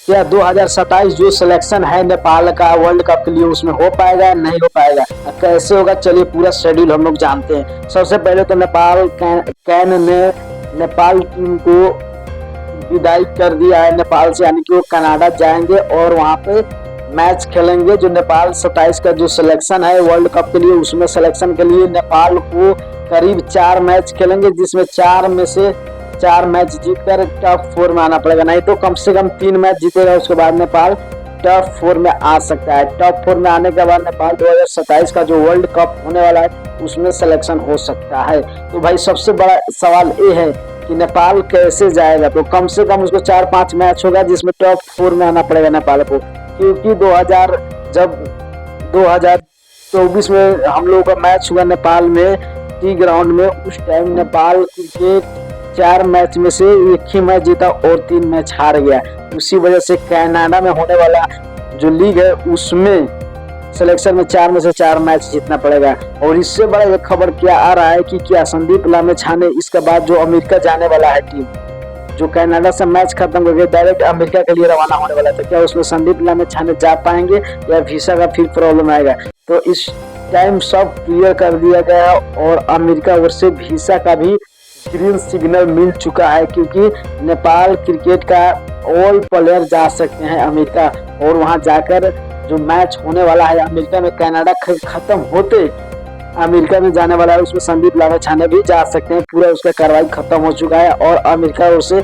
क्या 2027 जो सिलेक्शन है नेपाल का वर्ल्ड कप के लिए उसमें हो पाएगा या नहीं हो पाएगा, कैसे होगा, चलिए पूरा शेड्यूल हम लोग जानते हैं। सबसे पहले तो कैन ने नेपाल टीम को विदाई कर दिया है नेपाल से, यानी कि वो कनाडा जाएंगे और वहां पे मैच खेलेंगे। जो नेपाल 27 का जो सिलेक्शन है वर्ल्ड कप के लिए, उसमें सिलेक्शन के लिए नेपाल को करीब 4 मैच खेलेंगे, जिसमें 4 में से 4 मैच जीतकर टॉप 4 में आना पड़ेगा, नहीं तो कम से कम 3 मैच जीतेगा, उसके बाद नेपाल टॉप 4 में आ सकता है। टॉप 4 में आने के बाद नेपाल 2027 का जो वर्ल्ड कप होने वाला है उसमें सिलेक्शन हो सकता है। तो भाई सबसे बड़ा सवाल ये है कि नेपाल कैसे जाएगा, तो कम से कम उसको 4-5 मैच होगा जिसमें टॉप 4 में आना पड़ेगा नेपाल को, क्योंकि 2024 में हम लोगों का मैच हुआ नेपाल में टी ग्राउंड में, उस टाइम नेपाल के 4 मैच में से 1 ही मैच जीता और 3 मैच हार गया। उसी वजह से कनाडा में होने वाला जो लीग है उसमें सिलेक्शन में 4 में से 4 मैच जीतना पड़ेगा। और इससे बड़ा एक खबर क्या आ रहा है कि क्या संदीप लामेछाने इसके बाद जो अमेरिका जाने वाला है टीम, जो कनाडा से मैच खत्म करके डायरेक्ट अमेरिका के लिए रवाना होने वाला था, क्या उसमें संदीप लामेछाने जा पाएंगे या वीसा का फिर प्रॉब्लम आएगा। तो इस टाइम सब क्लियर कर दिया गया और अमेरिका ओर से वीसा का भी ग्रीन सिग्नल मिल चुका है, क्योंकि नेपाल क्रिकेट का ऑल प्लेयर जा सकते हैं अमेरिका, और वहां जाकर जो मैच होने वाला है अमेरिका में, कनाडा खत्म होते अमेरिका में जाने वाला है, उसमें संदीप लामेछाने भी जा सकते हैं। पूरा उसका कार्रवाई खत्म हो चुका है और अमेरिका उसे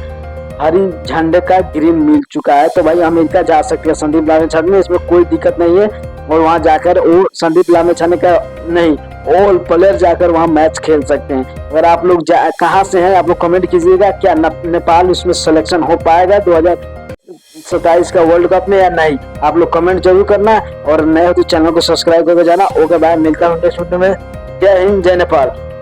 हरी झंडे का ग्रीन मिल चुका है। तो भाई अमेरिका जा सकते हैं संदीप लामेछाने, इसमें कोई दिक्कत नहीं है। और वहां जाकर वो संदीप लामेछाने का नहीं, ऑल प्लेयर जाकर वहां मैच खेल सकते हैं। अगर आप लोग कहाँ से हैं आप लोग कमेंट कीजिएगा, क्या नेपाल उसमें सिलेक्शन हो पाएगा 2027 का वर्ल्ड कप में या नहीं, आप लोग कमेंट जरूर करना। और नए हो तो चैनल को सब्सक्राइब करके जाना। ओके बाय, मिलता हूँ नेक्स्ट वीडियो में। जय हिंद, जय नेपाल।